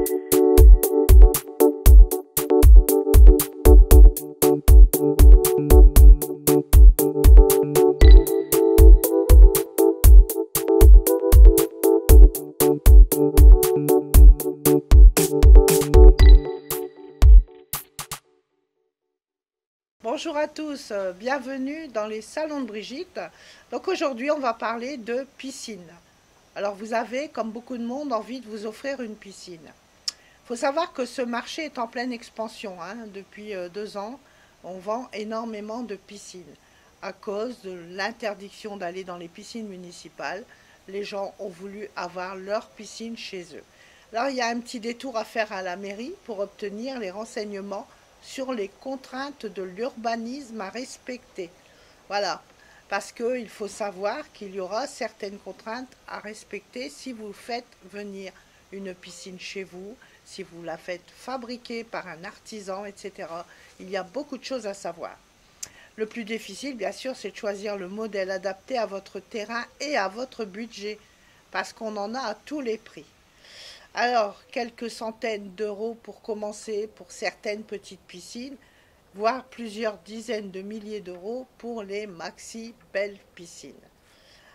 Bonjour à tous, bienvenue dans les salons de Brigitte. Donc aujourd'hui on va parler de piscine. Alors vous avez, comme beaucoup de monde, envie de vous offrir une piscine. Il faut savoir que ce marché est en pleine expansion. Depuis 2 ans, on vend énormément de piscines. À cause de l'interdiction d'aller dans les piscines municipales, les gens ont voulu avoir leur piscine chez eux. Alors il y a un petit détour à faire à la mairie pour obtenir les renseignements sur les contraintes de l'urbanisme à respecter. Voilà, parce qu'il faut savoir qu'il y aura certaines contraintes à respecter si vous faites venir une piscine chez vous, si vous la faites fabriquer par un artisan, etc. Il y a beaucoup de choses à savoir. Le plus difficile, bien sûr, c'est de choisir le modèle adapté à votre terrain et à votre budget, parce qu'on en a à tous les prix. Alors, quelques centaines d'euros pour commencer pour certaines petites piscines, voire plusieurs dizaines de milliers d'euros pour les maxi belles piscines.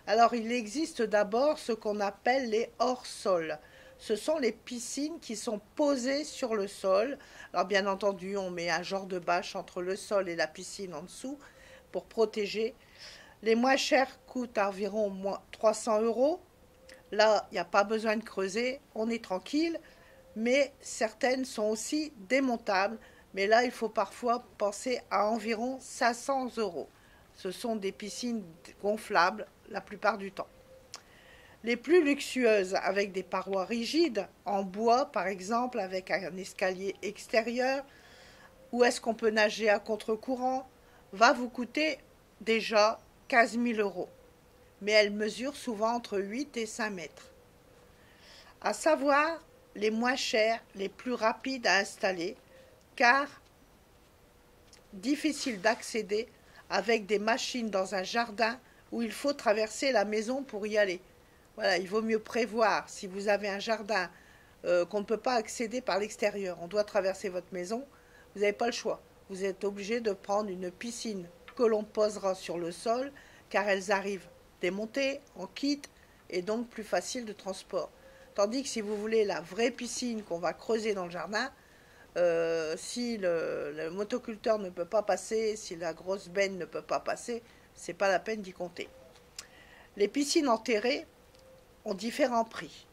Alors, il existe d'abord ce qu'on appelle les hors-sol. Ce sont les piscines qui sont posées sur le sol. Alors, bien entendu, on met un genre de bâche entre le sol et la piscine en dessous pour protéger. Les moins chers coûtent environ 300 euros. Là, il n'y a pas besoin de creuser, on est tranquille, mais certaines sont aussi démontables. Mais là, il faut parfois penser à environ 500 euros. Ce sont des piscines gonflables la plupart du temps. Les plus luxueuses, avec des parois rigides, en bois par exemple, avec un escalier extérieur, où est-ce qu'on peut nager à contre-courant, va vous coûter déjà 15 000 euros. Mais elles mesurent souvent entre 8 et 5 mètres. À savoir, les moins chères, les plus rapides à installer, car difficile d'accéder avec des machines dans un jardin où il faut traverser la maison pour y aller. Voilà, il vaut mieux prévoir, si vous avez un jardin qu'on ne peut pas accéder par l'extérieur, on doit traverser votre maison, vous n'avez pas le choix. Vous êtes obligé de prendre une piscine que l'on posera sur le sol, car elles arrivent démontées, en kit, et donc plus facile de transport. Tandis que si vous voulez la vraie piscine qu'on va creuser dans le jardin, si le motoculteur ne peut pas passer, si la grosse benne ne peut pas passer, c'est pas la peine d'y compter. Les piscines enterrées ont différents prix.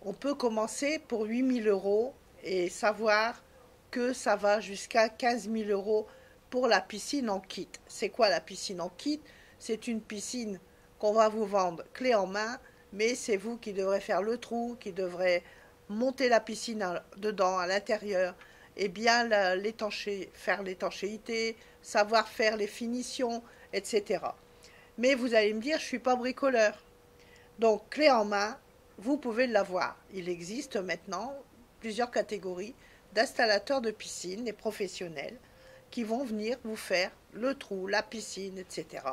On peut commencer pour 8 000 euros et savoir que ça va jusqu'à 15 000 euros pour la piscine en kit. C'est quoi la piscine en kit? C'est une piscine qu'on va vous vendre clé en main, mais c'est vous qui devrez faire le trou, qui devrez monter la piscine dedans, à l'intérieur, et bien faire l'étanchéité, savoir faire les finitions, etc. Mais vous allez me dire, je ne suis pas bricoleur. Donc, clé en main, vous pouvez l'avoir. Il existe maintenant plusieurs catégories d'installateurs de piscine, les professionnels, qui vont venir vous faire le trou, la piscine, etc.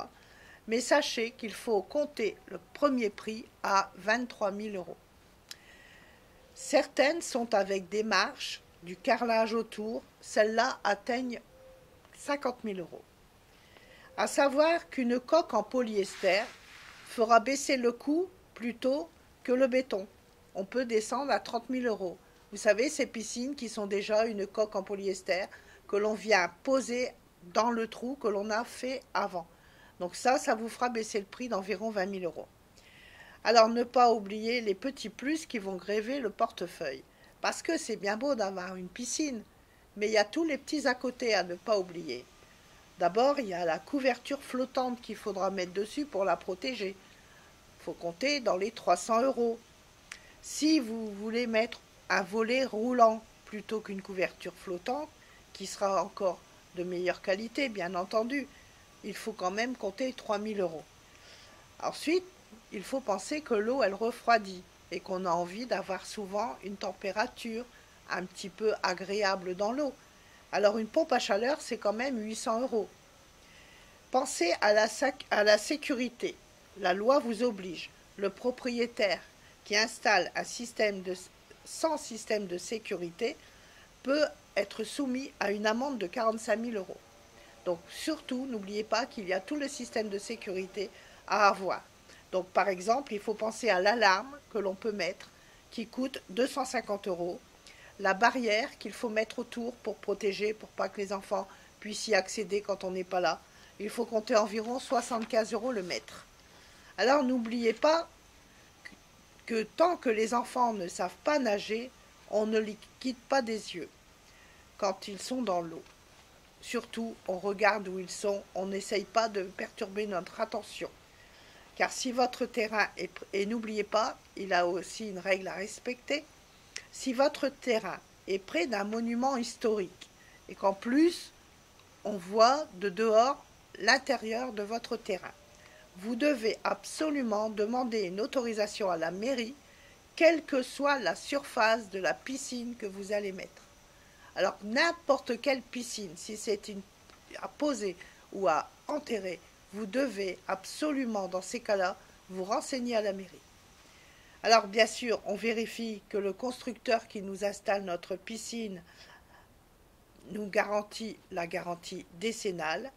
Mais sachez qu'il faut compter le premier prix à 23 000 euros. Certaines sont avec des marches, du carrelage autour, celles-là atteignent 50 000 euros. À savoir qu'une coque en polyester fera baisser le coût plutôt que le béton. On peut descendre à 30 000 euros. Vous savez, ces piscines qui sont déjà une coque en polyester que l'on vient poser dans le trou que l'on a fait avant. Donc ça vous fera baisser le prix d'environ 20 000 euros. Alors ne pas oublier les petits plus qui vont gréver le portefeuille. Parce que c'est bien beau d'avoir une piscine, mais il y a tous les petits à côté à ne pas oublier. D'abord, il y a la couverture flottante qu'il faudra mettre dessus pour la protéger. Il faut compter dans les 300 euros. Si vous voulez mettre un volet roulant plutôt qu'une couverture flottante, qui sera encore de meilleure qualité, bien entendu, il faut quand même compter 3 000 euros. Ensuite, il faut penser que l'eau, elle refroidit et qu'on a envie d'avoir souvent une température un petit peu agréable dans l'eau. Alors une pompe à chaleur, c'est quand même 800 euros. Pensez à la sécurité. La loi vous oblige. Le propriétaire qui installe un système sans système de sécurité peut être soumis à une amende de 45 000 euros. Donc surtout, n'oubliez pas qu'il y a tout le système de sécurité à avoir. Donc par exemple, il faut penser à l'alarme que l'on peut mettre qui coûte 250 euros, la barrière qu'il faut mettre autour pour protéger, pour pas que les enfants puissent y accéder quand on n'est pas là. Il faut compter environ 75 euros le mètre. Alors n'oubliez pas que tant que les enfants ne savent pas nager, on ne les quitte pas des yeux quand ils sont dans l'eau. Surtout, on regarde où ils sont, on n'essaye pas de perturber notre attention. Car si votre terrain est... Et n'oubliez pas, il a aussi une règle à respecter. Si votre terrain est près d'un monument historique et qu'en plus, on voit de dehors l'intérieur de votre terrain, vous devez absolument demander une autorisation à la mairie, quelle que soit la surface de la piscine que vous allez mettre. Alors n'importe quelle piscine, si c'est à poser ou à enterrer, vous devez absolument dans ces cas-là vous renseigner à la mairie. Alors bien sûr, on vérifie que le constructeur qui nous installe notre piscine nous garantit la garantie décennale.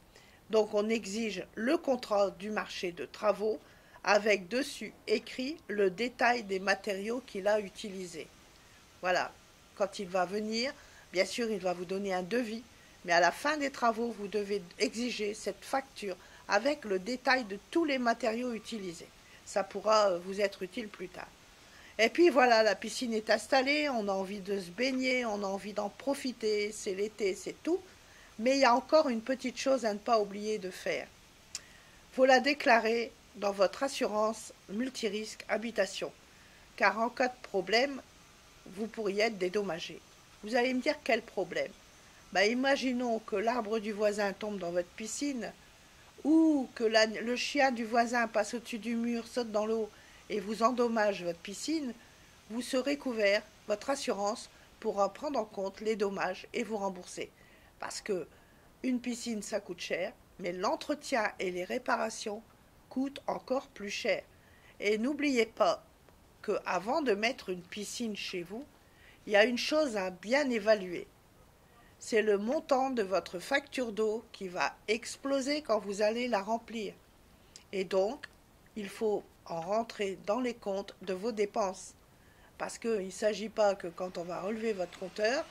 Donc on exige le contrat du marché de travaux avec dessus écrit le détail des matériaux qu'il a utilisés. Voilà, quand il va venir, bien sûr il va vous donner un devis, mais à la fin des travaux, vous devez exiger cette facture avec le détail de tous les matériaux utilisés. Ça pourra vous être utile plus tard. Et puis voilà, la piscine est installée, on a envie de se baigner, on a envie d'en profiter, c'est l'été, c'est tout. Mais il y a encore une petite chose à ne pas oublier de faire. Il faut la déclarer dans votre assurance multirisque habitation, car en cas de problème, vous pourriez être dédommagé. Vous allez me dire quel problème? Imaginons que l'arbre du voisin tombe dans votre piscine, ou que le chien du voisin passe au-dessus du mur, saute dans l'eau et vous endommage votre piscine, vous serez couvert, votre assurance pourra prendre en compte les dommages et vous rembourser. Parce que une piscine, ça coûte cher, mais l'entretien et les réparations coûtent encore plus cher. Et n'oubliez pas qu'avant de mettre une piscine chez vous, il y a une chose à bien évaluer. C'est le montant de votre facture d'eau qui va exploser quand vous allez la remplir. Et donc, il faut en rentrer dans les comptes de vos dépenses. Parce qu'il ne s'agit pas que quand on va relever votre compteur,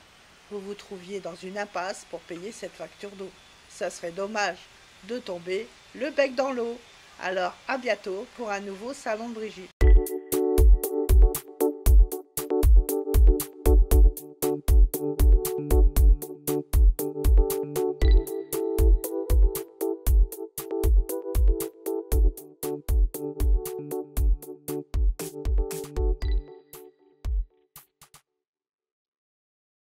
vous vous trouviez dans une impasse pour payer cette facture d'eau. Ça serait dommage de tomber le bec dans l'eau. Alors à bientôt pour un nouveau salon de Brigitte.